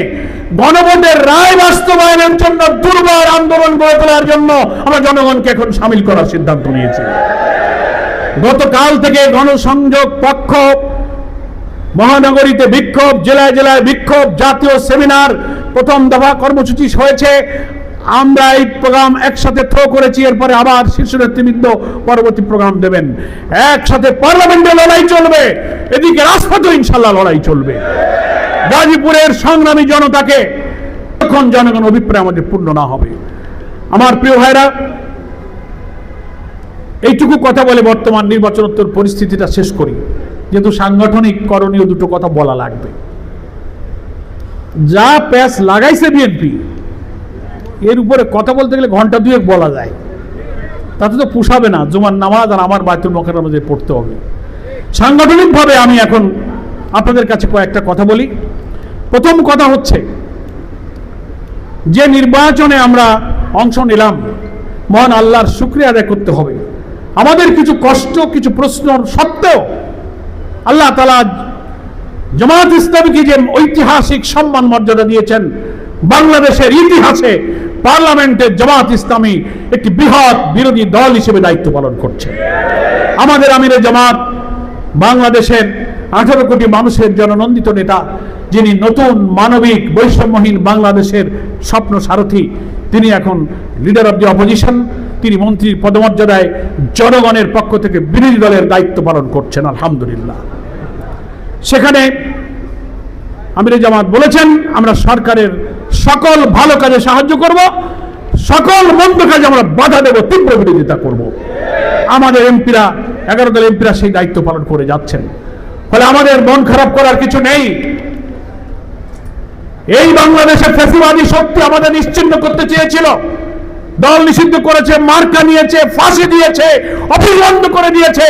Speaker 1: গণভোটের রায় বাস্তবায়নের জন্য দুর্বার আন্দোলন গড়ে তোলার জন্য আমরা জনগণকে এখন সামিল করার সিদ্ধান্ত নিয়েছি। গতকাল থেকে গণসংযোগ পক্ষ, মহানগরীতে বিক্ষোভ, জেলায় জেলায় বিক্ষোভ, জাতীয় সেমিনার, প্রথম দফা কর্মসূচি হয়েছে। আমরা এই প্রোগ্রাম একসাথে থ্রো করেছি, এরপরে আবার শীর্ষ নেতৃবৃন্দ পরবর্তী প্রোগ্রাম দেবেন। একসাথে পার্লামেন্টে লড়াই চলবে, এদিকে রাজপথে ইনশাল্লাহ লড়াই চলবে। গাজীপুরের সংগ্রামী জনতাকে যখন জনগণ অভিপ্রায় আমাদের পূর্ণ না হবে, আমার প্রিয় ভাইরা, এইটুকু কথা বলে বর্তমান নির্বাচনোত্তর পরিস্থিতিটা শেষ করি, যেহেতু সাংগঠনিক করণীয় দুটো কথা বলা লাগবে। যা প্যাচ লাগাইছে বিএনপি, এর উপরে কথা বলতে গেলে ঘন্টা দুয়েক বলা যায়, তাতে তো পুষাবে না। জুমার নামাজ আর আমার বায়তুল মুকাররমে মধ্যে পড়তে হবে। সাংগঠনিকভাবে আমি এখন আপনাদের কাছে কয়েকটা কথা বলি। প্রথম কথা হচ্ছে, যে নির্বাচনে আমরা অংশ নিলাম, মহান আল্লাহর শুকরিয়া আদায় করতে হবে। আমাদের কিছু কষ্ট, কিছু প্রশ্ন সত্ত্বেও আল্লাহ তাআলা জামাত ইসলামীকে যে ঐতিহাসিক সম্মান মর্যাদা দিয়েছেন, বাংলাদেশের ইতিহাসে পার্লামেন্টে জামাত ইসলামী একটি বৃহৎ বিরোধী দল হিসেবে দায়িত্ব পালন করছে। আমাদের আমিরে জামাত বাংলাদেশের 18 কোটি মানুষের জননন্দিত নেতা, যিনি নতুন মানবিক বৈষম্যহীন বাংলাদেশের স্বপ্ন সারথী, তিনি এখন লিডার অব দি অপোজিশন। তিনি মন্ত্রীর পদমর্যাদায় জনগণের পক্ষ থেকে বিরোধী দলের দায়িত্ব পালন করছেন, আলহামদুলিল্লাহ। সেখানে আমিরে জামাত বলেছেন, আমরা সরকারের সকল ভালো কাজে সাহায্য করব, সকল মন্দ কাজে আমরা বাধা দেব, তীব্র বিরোধিতা করব। আমাদের এমপিরা, 11 দলের এমপিরা সেই দায়িত্ব পালন করে যাচ্ছেন। ফলে আমাদের মন খারাপ করার কিছু নেই। এই বাংলাদেশের ফ্যাসিবাদী শক্তি আমাদের নিশ্চিহ্ন করতে চেয়েছিল, দল নিষিদ্ধ করেছে, মার্কা নিয়েছে, ফাঁসি দিয়েছে, অপবন্ধ করে দিয়েছে।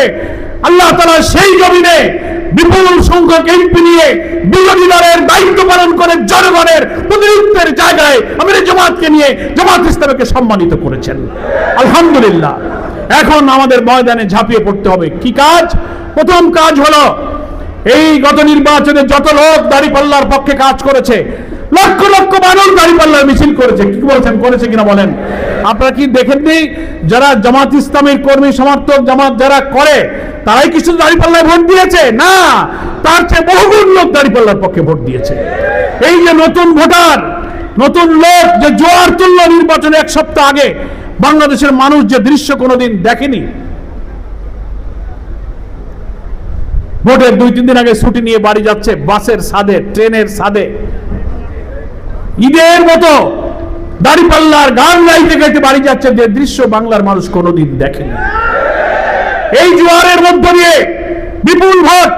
Speaker 1: আল্লাহ তাআলা সেই জমিনে বিপুল সংখ্যক এমপি নিয়ে বিরোধী দলের দায়িত্ব পালন করে জনগণের প্রতিনিধিত্বের জায়গায় আমিরে জামাতকে নিয়ে জামাত ইসলামীকে সম্মানিত করেছেন, আলহামদুলিল্লাহ। এখন আমাদের ময়দানে ঝাঁপিয়ে পড়তে হবে। কি কাজ? প্রথম কাজ হলো, এই গত নির্বাচনে যত লোক দাঁড়িপাল্লার পক্ষে কাজ করেছে, লক্ষ লক্ষ মানুষ দাঁড়িপাল্লার মিছিল করেছে, কি বলছেন, করেছে কিনা বলেন? আপনারা কি দেখেননি? যারা জামাত ইসলামের কর্মী সমর্থক, জামাত যারা করে, তারাই কিছু দাঁড়িপাল্লায় ভোট দিয়েছে না, তার চেয়ে বহুগুণ লোক দাঁড়িপাল্লার পক্ষে ভোট দিয়েছে। এই যে নতুন ভোটার, নতুন লোক যে জোয়ার তুল্য নির্বাচনে 1 সপ্তাহ আগে, বাংলাদেশের মানুষ যে দৃশ্য কোনোদিন দেখেনি, ভোটের 2-3 দিন আগে ছুটি নিয়ে বাড়ি যাচ্ছে, বাসের ছাদে, ট্রেনের ছাদে, ঈদের মতো দাড়িপাল্লার গান গাইতে গাইতে বাড়ি যাচ্ছে, যে দৃশ্য বাংলার মানুষ কোনোদিন দেখেনি। এই জোয়ারের মধ্য দিয়ে বিপুল ভোট,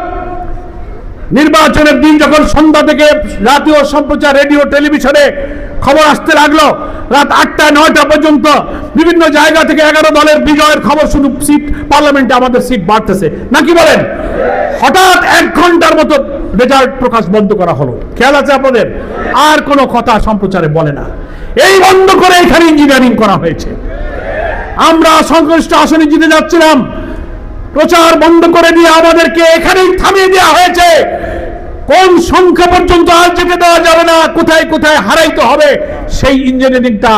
Speaker 1: নির্বাচনের দিন যখন সন্ধ্যা থেকে জাতীয় সম্প্রচার রেডিও টেলিভিশনে খবর আসতে লাগলো, রাত 8টা-9টা পর্যন্ত বিভিন্ন জায়গা থেকে 11 দলের বিজয়ের খবর, শুধু সিট পার্লামেন্টে আমাদের সিট বাড়তেছে নাকি বলেন? হঠাৎ 1 ঘন্টার মতো রেজাল্ট প্রকাশ বন্ধ করা হলো, খেয়াল আছে আপনাদের? আর কোনো কথা সম্প্রচারে বলে না। এই বন্ধ করে এখানে ইঞ্জিনিয়ারিং করা হয়েছে। আমরা সংশ্লিষ্ট আসনে জিতে যাচ্ছিলাম, প্রচার বন্ধ করে দিয়ে আমাদেরকে এখানেই থামিয়ে দেওয়া হয়েছে। কোন সংখ্যা পর্যন্ত আর যেতে দেওয়া যাবে না, কোথায় কোথায় হারাইতে হবে, সেই ইঞ্জিনিয়ারিংটা,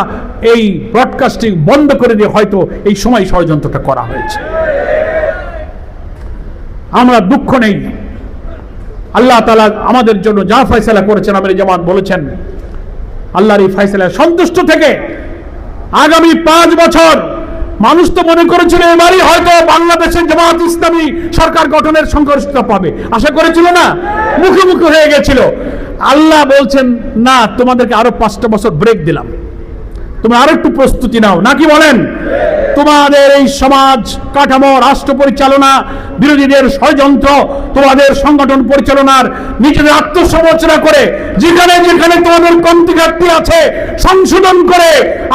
Speaker 1: এই ব্রডকাস্টিং বন্ধ করে দিয়ে হয়তো এই সময় ষড়যন্ত্রটা করা হয়েছে। আমরা দুঃখ নেই, আল্লাহ তাআলা আমাদের জন্য যা ফয়সালা করেছেন, আমির জামাত বলেছেন, আল্লাহর এই ফয়সালায় সন্তুষ্ট থেকে আগামী 5 বছর, মানুষ তো মনে করেছিল এবারই হয়তো বাংলাদেশের জামাত ইসলামী সরকার গঠনের সংখ্যাগরিষ্ঠতা পাবে, আশা করেছিল না, মুখোমুখি হয়ে গেছিল। আল্লাহ বলছেন না, তোমাদেরকে আরো 5টা বছর ব্রেক দিলাম, তোমরা আরো একটু প্রস্তুতি নাও, নাকি বলেন? তোমাদের এই সমাজ কাঠামো, রাষ্ট্র পরিচালনা, বিরোধীদের ষড়যন্ত্র, তোমাদের সংগঠন পরিচালনার নিজেদের আত্মসমালোচনা করে যেখানে যেখানে তোমাদের কমতি ঘাটতি আছে সংশোধন করে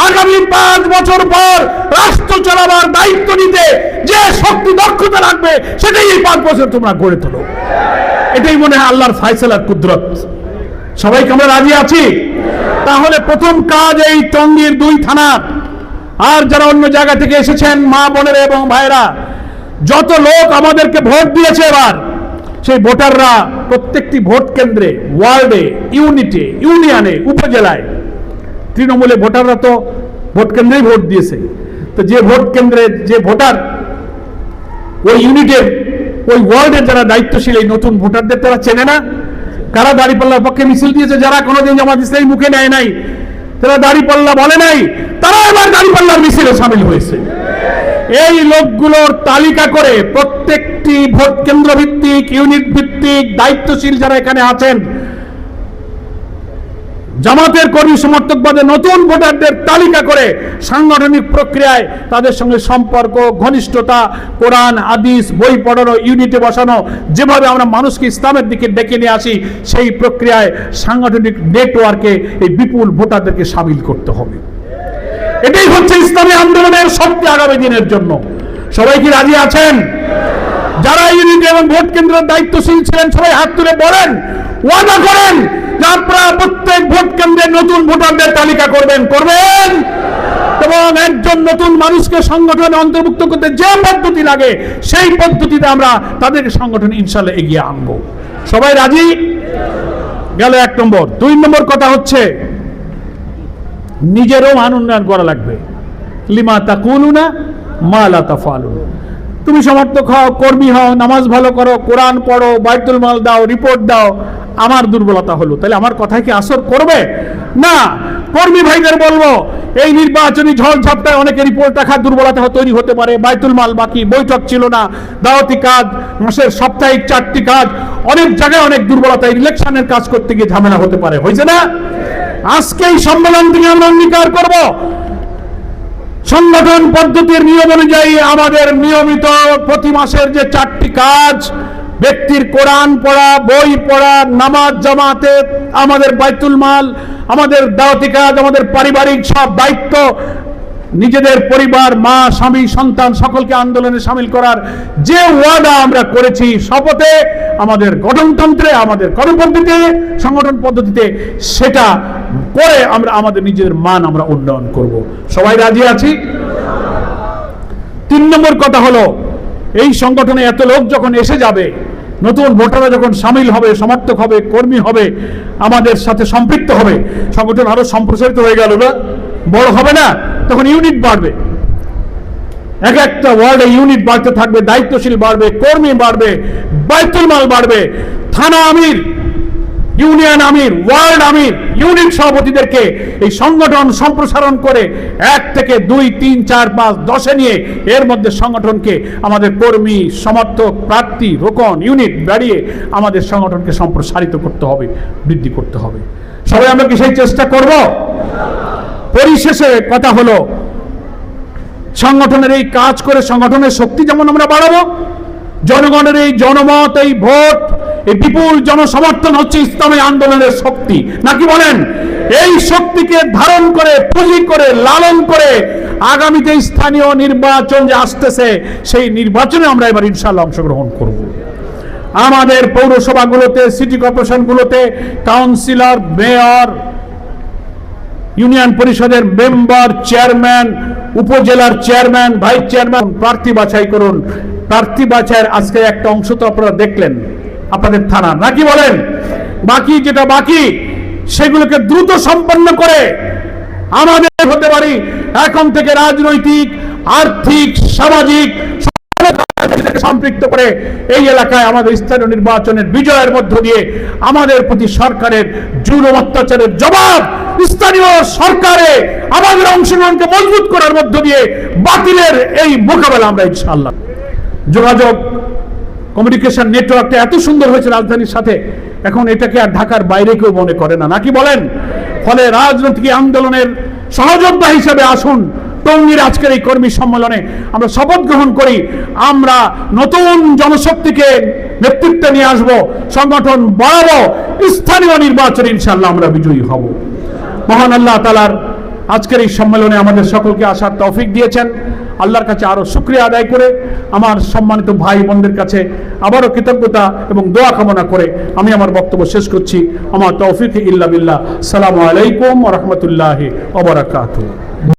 Speaker 1: আগামী 5 বছর পর রাষ্ট্র চালাবার দায়িত্ব নিতে যে শক্তি দক্ষতা রাখবে, সেটাই এই 5 বছর তোমরা গড়ে তোলো। এটাই মনে হয় আল্লাহর ফয়সালার কুদরত। সবাইকে আমরা রাজি আছি? তাহলে প্রথম কাজ এই টঙ্গীর 2 থানা, আর যারা অন্য জায়গা থেকে এসেছেন মা বোনেরা এবং ভাইরা, যত লোক আমাদেরকে ভোট দিয়েছে এবার, সেই ভোটাররা প্রত্যেকটি ভোট কেন্দ্রে, ওয়ার্ডে, ইউনিটে, ইউনিয়নে, উপজেলায়, তৃণমূলে ভোটাররা তো ভোট কেন্দ্রেই ভোট দিয়েছে। তো যে ভোট কেন্দ্রে যে ভোটার, ওই ইউনিটের, ওই ওয়ার্ডের যারা দায়িত্বশীল, এই নতুন ভোটারদের তারা চেনে না। কারা দাঁড়িপাল্লার পক্ষে মিছিল দিয়েছে, যারা কোনোদিন জামাত ইসলামী মুখে নেয় নাই, তারা দাঁড়িপাল্লা বলে নাই, তারা এবার দাঁড়িপাল্লার মিছিলে শামিল হয়েছে। এই লোকগুলোর তালিকা করে প্রত্যেকটি ভোট কেন্দ্র ভিত্তিক, ইউনিট ভিত্তিক দায়িত্বশীল যারা এখানে আছেন, জামাতের কর্মী সমর্থক বাদে নতুন ভোটারদের তালিকা করে সাংগঠনিক প্রক্রিয়ায় তাদের সঙ্গে সম্পর্ক, ঘনিষ্ঠতা, কোরআন হাদিস বই পড়ানো, ইউনিটে বসানো, যেভাবে আমরা মানুষকে ইসলামের দিকে ডেকে নিয়ে আসি, সেই প্রক্রিয়ায় সাংগঠনিক নেটওয়ার্কে এই বিপুল ভোটারদেরকে শামিল করতে হবে। এটাই হচ্ছে ইসলামী আন্দোলনের শক্তি আগামী দিনের জন্য। সবাই কি রাজি আছেন? যারা ইউনিট এবং ভোট কেন্দ্রের দায়িত্বশীল ছিলেন, সবাই হাত তুলে বলেন, ওয়াদা করেন যে আপনারা প্রত্যেক ভোট কেন্দ্রে নতুন ভোটারদের তালিকা করবেন এবং একজন নতুন মানুষকে সংগঠনে অন্তর্ভুক্ত করতে যে পদ্ধতি লাগে সেই পদ্ধতিতে আমরা তাদেরকে সংগঠনে ইনশাআল্লাহ এগিয়ে আনবো। সবাই রাজি? গেল 1 নম্বর। 2 নম্বর কথা হচ্ছে, নিজেরও মান উন্নয়ন করা লাগবে। লিমা তাকুলুনা মা লা তাফআলুন। তুমি সমর্থক হও, কর্মী হও, নামাজ ভালো করো, কোরআন পড়ো, বাইতুল মাল দাও, রিপোর্ট দাও, আমার দুর্বলতা হলো, তাহলে আমার কথায় কি আসর করবে না? কর্মী ভাইদের বলবো, এই নির্বাচনী ঝড় ঝাপটায় অনেকে রিপোর্ট রাখার দুর্বলতা তৈরি হতে পারে, বাইতুল মাল বাকি, বৈঠক ছিল না, দাওয়াতি কাজ, মাসের সাপ্তাহিক 4টি কাজ, অনেক জায়গায় অনেক দুর্বলতা, ইলেকশনের কাজ করতে গিয়ে ঝামেলা হতে পারে, হয়েছে না? আজকে এই সম্মেলন থেকে আমরা অঙ্গীকার করব, সংগঠন পদ্ধতির নিয়ম অনুযায়ী আমাদের নিয়মিত প্রতি মাসের যে 4টি কাজ, ব্যক্তির কোরআন পড়া, বই পড়া, নামাজ জামাতে, আমাদের বাইতুল মাল, আমাদের দাওয়াতি কাজ, আমাদের পারিবারিক সব দায়িত্ব, নিজেদের পরিবার, মা, স্বামী, সন্তান সকলকে আন্দোলনে শামিল করার যে ওয়াদা আমরা করেছি শপথে, আমাদের গঠনতন্ত্রে, আমাদের কর্মপদ্ধতিতে, সংগঠন পদ্ধতিতে, সেটা করে আমরা আমাদের নিজেদের মান আমরা উন্নয়ন করব। সবাই রাজি আছি? 3 নম্বর কথা হলো, এই সংগঠনে এত লোক যখন এসে যাবে, নতুন ভোটাররা যখন শামিল হবে, সমর্থক হবে, কর্মী হবে, আমাদের সাথে সম্পৃক্ত হবে, সংগঠন আরো সম্প্রসারিত হয়ে গেল না, বড় হবে না? তখন ইউনিট বাড়বে, এক একটা ওয়ার্ডে ইউনিট বাড়তে থাকবে, দায়িত্বশীল বাড়বে, কর্মী বাড়বে, বাইতুল মাল বাড়বে, থানা আমির ইউনিয়ন আমির, ওয়ার্ড আমির, ইউনিট সভাপতিদেরকে এই সংগঠন সম্প্রসারণ করে 1 থেকে 2, 3, 4, 5, 10-এ নিয়ে এর মধ্যে সংগঠনকে আমাদের কর্মী, সমর্থক, প্রার্থী, রোকন, ইউনিট বাড়িয়ে আমাদের সংগঠনকে সম্প্রসারিত করতে হবে, বৃদ্ধি করতে হবে। সবাই আমরা কি সেই চেষ্টা করব? পরিশেষে কথা হলো, সংগঠনের এই কাজ করে সংগঠনের শক্তি যেমন আমরা বাড়াবো, জনগণের এই জনমত, এই ভোট, এই বিপুল জনসমর্থন হচ্ছে ইসলামী আন্দোলনের শক্তি, নাকি বলেন? এই শক্তিকে ধারণ করে, পুঁজি করে, লালন করে আগামীতে স্থানীয় নির্বাচন যে আসতেছে, সেই নির্বাচনে আমরা এবার ইনশাআল্লাহ অংশগ্রহণ করব। আমাদের পৌরসভাগুলোতে, সিটি কর্পোরেশনগুলোতে কাউন্সিলর, মেয়র, ইউনিয়ন পরিষদের মেম্বার, চেয়ারম্যান, উপজেলার চেয়ারম্যান, ভাইস চেয়ারম্যান, প্রার্থী বাছাই করুন। প্রার্থী বাছাইয়ের আজকে একটা অংশ তো আপনারা দেখলেন আপনাদের থানা, নাকি বলেন? বাকি যেটা বাকি সেগুলোকে দ্রুত সম্পন্ন করে আমাদের হতে পারি এখন থেকে রাজনৈতিক, আর্থিক, সামাজিক সম্পৃক্ত করে এই এলাকায় আমাদের স্থানীয় নির্বাচনের বিজয়ের মধ্য দিয়ে আমাদের প্রতি সরকারের জুলুম অত্যাচারের জবাব স্থানীয় সরকারে আমাদের অংশগ্রহণকে মজবুত করার মধ্য দিয়ে বাতিলের এই মোকাবেলা আমরা ইনশাআল্লাহ। যোগাযোগ কমিউনিকেশন নেটওয়ার্কটা এত সুন্দর হয়েছে রাজধানীর সাথে, এখন এটাকে আর ঢাকার বাইরে কেউ মনে করে না, নাকি বলেন? ফলে রাজনৈতিক আন্দোলনের সহযোদ্ধা হিসেবে আসুন টঙ্গীর আজকের এই কর্মী সম্মেলনে আমরা শপথ গ্রহণ করি, আমরা নতুন জনশক্তিকে নেতৃত্বে নিয়ে আসব, সংগঠন বাড়াবো, স্থানীয় নির্বাচনে ইনশাআল্লাহ আমরা বিজয়ী হব। মহান আল্লাহ তাআলার আজকের এই সম্মেলনে আমাদের সকলকে আসার তৌফিক দিয়েছেন। আল্লাহর কাছে আরো শুকরিয়া আদায় করে আমার সম্মানিত ভাই বোনদের কাছে আবারও কৃতজ্ঞতা এবং দোয়া কামনা করে আমি আমার বক্তব্য শেষ করছি। আমার তৌফিক ইল্লা বিল্লাহ। আসসালামু আলাইকুম ওয়া রাহমাতুল্লাহি ওয়া বারাকাতুহু।